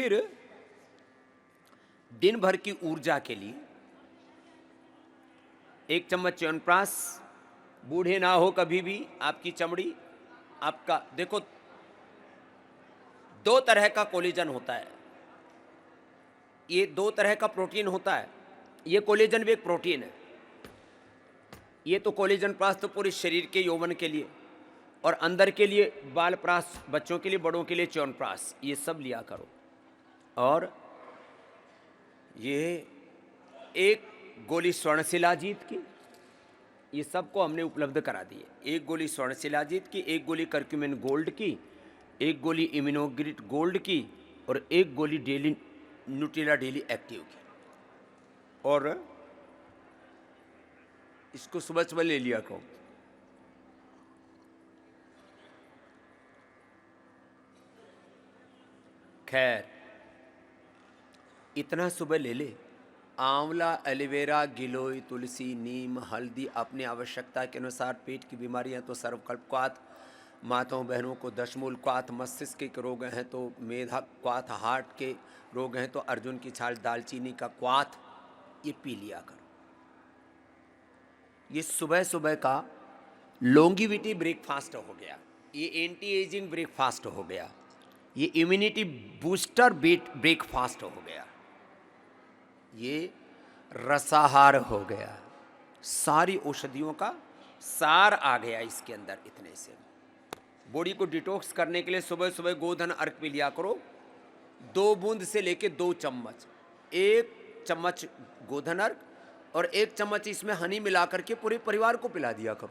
फिर दिन भर की ऊर्जा के लिए 1 चम्मच च्यवनप्राश। बूढ़े ना हो कभी भी, आपकी चमड़ी आपका देखो, 2 तरह का कोलेजन होता है, ये 2 तरह का प्रोटीन होता है। ये कोलेजन भी एक प्रोटीन है। ये तो कोलेजन प्राश तो पूरे शरीर के यौवन के लिए, और अंदर के लिए बाल प्राश, बच्चों के लिए, बड़ों के लिए च्यवनप्राश, ये सब लिया करो। और ये एक गोली स्वर्ण शिलाजीत की, ये सबको हमने उपलब्ध करा दी है। 1 गोली स्वर्ण शिलाजीत की, 1 गोली करक्यूमिन गोल्ड की, 1 गोली इम्यूनोग्रिट गोल्ड की, और 1 गोली डेली न्यूट्रिला डेली एक्टिव की। और इसको सुबह सुबह ले लिया करो। खैर, इतना सुबह ले ले। आंवला, एलोवेरा, गिलोय, तुलसी, नीम, हल्दी अपनी आवश्यकता के अनुसार। पेट की बीमारियां तो सर्वकल्पक्वाथ, माताओं बहनों को दशमूल क्वाथ, मस्तिष्क के रोग हैं तो मेधा क्वाथ, हार्ट के रोग हैं तो अर्जुन की छाल, दालचीनी का क्वाथ, ये पी लिया करो। ये सुबह सुबह का लॉन्गिविटी ब्रेकफास्ट हो गया, ये एंटी एजिंग ब्रेकफास्ट हो गया, ये इम्यूनिटी बूस्टर ब्रेकफास्ट हो गया, ये रसाहार हो गया। सारी औषधियों का सार आ गया इसके अंदर। इतने से बॉडी को डिटॉक्स करने के लिए सुबह सुबह गोधन अर्क पी लिया करो। 2 बूंद से लेके 2 चम्मच, 1 चम्मच गोधन अर्क और 1 चम्मच इसमें हनी मिला करके पूरे परिवार को पिला दिया करो।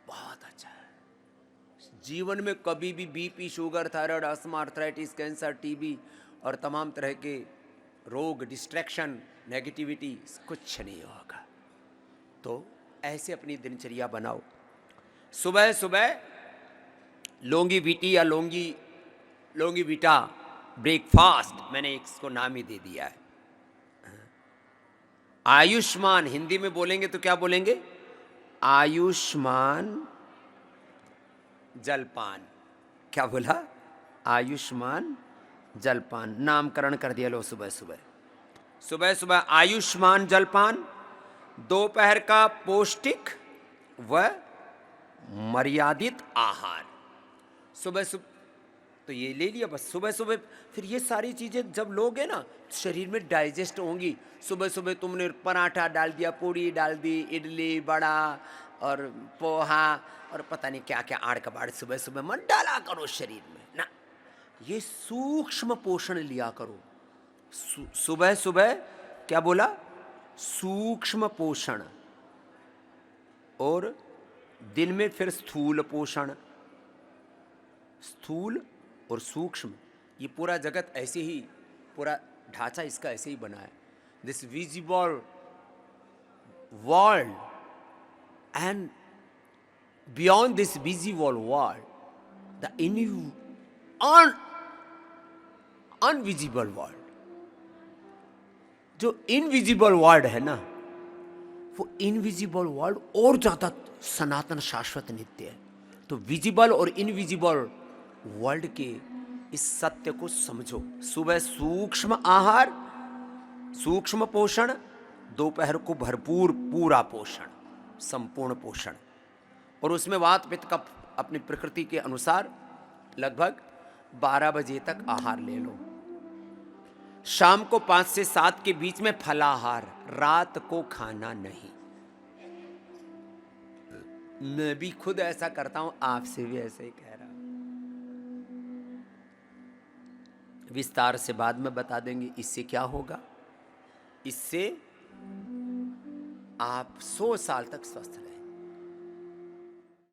बहुत अच्छा है। जीवन में कभी भी BP, sugar, thyroid, asthma, arthritis, cancer, TB और तमाम तरह के रोग, डिस्ट्रैक्शन, नेगेटिविटी कुछ नहीं होगा। तो ऐसे अपनी दिनचर्या बनाओ। सुबह सुबह लॉन्गिविटी या लॉन्गिविटा ब्रेकफास्ट, मैंने इसको नाम ही दे दिया है। आयुष्मान, हिंदी में बोलेंगे तो क्या बोलेंगे? आयुष्मान जलपान। क्या बोला? आयुष्मान जलपान, नामकरण कर दिया लो। सुबह सुबह सुबह सुबह आयुष्मान जलपान, दोपहर का पौष्टिक व मर्यादित आहार। सुबह सुबह तो ये ले लिया बस सुबह सुबह। फिर ये सारी चीज़ें जब लोगे ना, शरीर में डाइजेस्ट होंगी। सुबह सुबह तुमने पराठा डाल दिया, पूड़ी डाल दी, इडली, बड़ा और पोहा और पता नहीं क्या क्या आड़ कबाड़ सुबह सुबह मत डाला करो शरीर में ना। ये सूक्ष्म पोषण लिया करो। सुबह सुबह क्या बोला? सूक्ष्म पोषण। और दिन में फिर स्थूल पोषण। स्थूल और सूक्ष्म, ये पूरा जगत ऐसे ही, पूरा ढांचा इसका ऐसे ही बना है। This visible world and beyond this visible world the invisible world. जो इनविजिबल वर्ल्ड है ना, वो इनविजिबल वर्ल्ड और ज्यादा सनातन, शाश्वत, नित्य है। तो विजिबल और इनविजिबल वर्ल्ड के इस सत्य को समझो। सुबह सूक्ष्म आहार, सूक्ष्म पोषण, दोपहर को भरपूर पूरा पोषण, संपूर्ण पोषण। और उसमें वात पित्त का अपनी प्रकृति के अनुसार लगभग 12 बजे तक आहार ले लो। शाम को 5 से 7 के बीच में फलाहार, रात को खाना नहीं। मैं भी खुद ऐसा करता हूं, आपसे भी ऐसे ही कह रहा हूं। विस्तार से बाद में बता देंगे इससे क्या होगा। इससे आप 100 साल तक स्वस्थ रहेंगे।